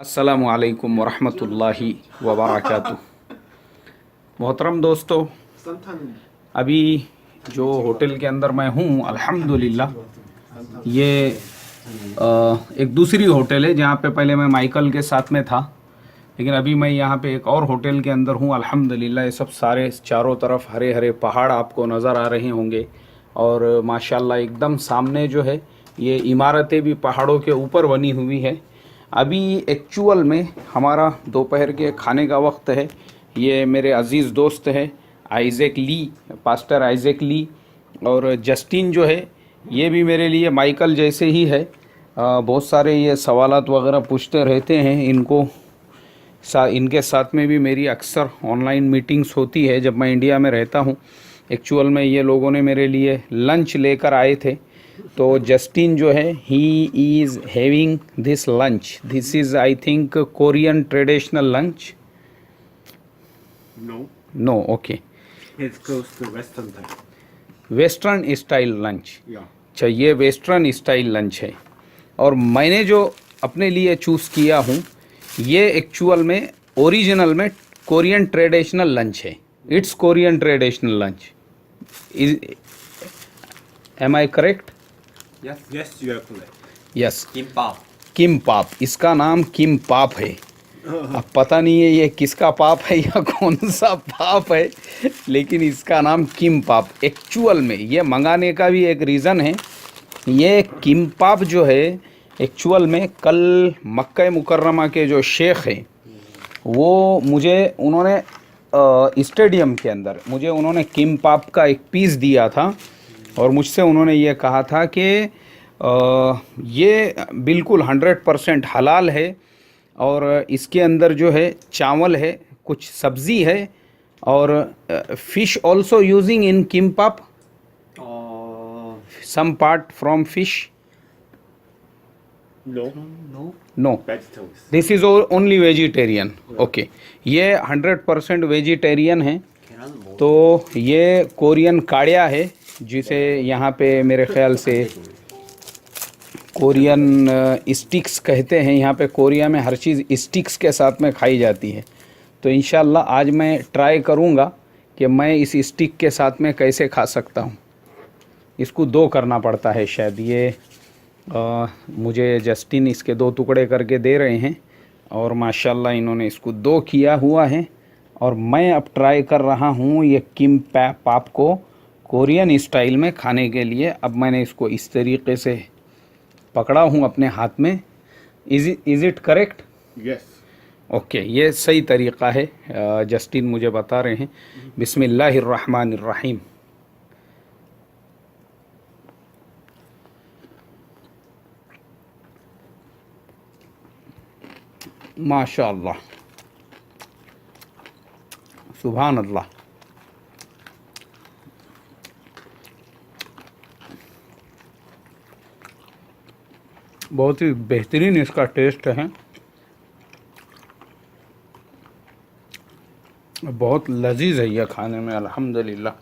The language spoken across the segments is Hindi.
अस्सलामु अलैकुम वरहमतुल्लाहि वबरकातुह। मोहतरम दोस्तों, अभी जो होटल के अंदर मैं हूँ अल्हम्दुलिल्लाह, ये एक दूसरी होटल है जहाँ पे पहले मैं माइकल के साथ में था, लेकिन अभी मैं यहाँ पे एक और होटल के अंदर हूँ अल्हम्दुलिल्लाह। ये सब सारे चारों तरफ हरे हरे पहाड़ आपको नज़र आ रहे होंगे और माशाल्लाह एकदम सामने जो है ये इमारतें भी पहाड़ों के ऊपर बनी हुई है। अभी एक्चुअल में हमारा दोपहर के खाने का वक्त है। ये मेरे अज़ीज़ दोस्त है आइज़ैक ली, पास्टर आइज़ैक ली, और जस्टिन जो है ये भी मेरे लिए माइकल जैसे ही है। बहुत सारे ये सवालात वगैरह पूछते रहते हैं। इनके साथ में भी मेरी अक्सर ऑनलाइन मीटिंग्स होती है जब मैं इंडिया में रहता हूँ। एक्चुअल में ये लोगों ने मेरे लिए लंच लेकर आए थे, तो जस्टिन जो है he is having this lunch. This is I think Korean traditional lunch. No, no, okay, it's close to Western type. Western style lunch. Yeah. अच्छा, ये वेस्टर्न स्टाइल लंच है और मैंने जो अपने लिए चूज़ किया हूँ ये एक्चुअल में ओरिजिनल में कोरियन ट्रेडिशनल लंच है। It's Korean traditional lunch. Am I correct? Yes, you are correct. Yes, 김밥. Kimbap, इसका नाम किमपाप है। अब पता नहीं है ये किसका पाप है या कौन सा पाप है, लेकिन इसका नाम किमपाप। एक्चुअल में ये मंगाने का भी एक रीज़न है। ये किमपाप जो है एक्चुअल में कल मक्का मुकर्रमा के जो शेख हैं वो उन्होंने स्टेडियम के अंदर मुझे उन्होंने किमपाप का एक पीस दिया था और मुझसे उन्होंने ये कहा था कि ये बिल्कुल 100% हलाल है और इसके अंदर जो है चावल है, कुछ सब्ज़ी है और fish also using in kimbap, some part from fish. No, no, vegetables. This is only vegetarian. Okay, ये 100% वेजिटेरियन है। 계란은 뭐? तो ये कोरियन काड़िया है जिसे यहाँ पे मेरे ख़्याल से कोरियन स्टिक्स कहते हैं। यहाँ पे कोरिया में हर चीज़ स्टिक्स के साथ में खाई जाती है। तो इंशाल्लाह आज मैं ट्राई करूँगा कि मैं इस स्टिक के साथ में कैसे खा सकता हूँ। इसको दो करना पड़ता है शायद। ये मुझे जस्टिन इसके 2 टुकड़े करके दे रहे हैं और माशाल्लाह इन्होंने इसको 2 किया हुआ है और मैं अब ट्राई कर रहा हूँ ये किमपाप को कोरियन स्टाइल में खाने के लिए। अब मैंने इसको इस तरीके से पकड़ा हूँ अपने हाथ में। Is it correct? Yes. Okay, ये सही तरीक़ा है। जस्टिन मुझे बता रहे हैं। बिस्मिल्लाहिर्रहमानिर्रहीम। माशाअल्लाह, सुभान अल्लाह। बहुत ही बेहतरीन इसका टेस्ट है, बहुत लजीज है यह खाने में अल्हम्दुलिल्लाह।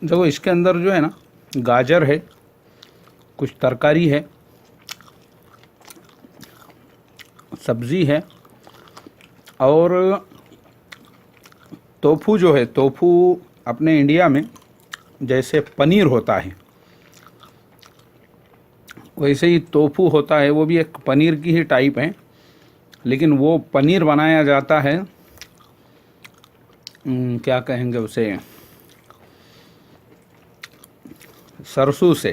देखो इसके अंदर जो है ना, गाजर है, कुछ तरकारी है, सब्ज़ी है और टोफू जो है, टोफू अपने इंडिया में जैसे पनीर होता है वैसे ही टोफू होता है। वो भी एक पनीर की ही टाइप है, लेकिन वो पनीर बनाया जाता है क्या कहेंगे उसे, सरसों से।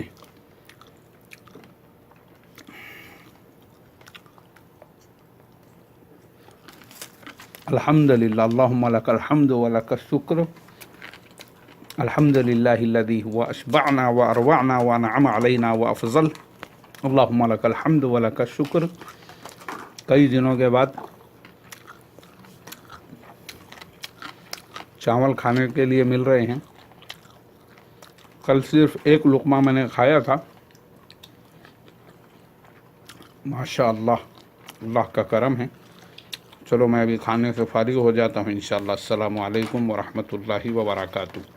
अल्हम्दुलिल्लाह, अल्लाहुम्मा लकल हम्दु व लकश शुक्र, अल्हम्दुलिल्लाहिल्लज़ी हुवा अशबअना व अरवअना व अनअम अलैना व अफ़ज़ल, अल्लाहुम्मा लकल हम्दु व लकश शुक्र। कई दिनों के बाद चावल खाने के लिए मिल रहे हैं कल सिर्फ एक लुक़मा मैंने खाया था। माशा अल्लाह, अल्लाह का करम है। चलो मैं अभी खाने से फ़ारिग हो जाता हूँ इंशाअल्लाह। अस्सलामु अलैकुम व रहमतुल्लाहि व बरकातुहू।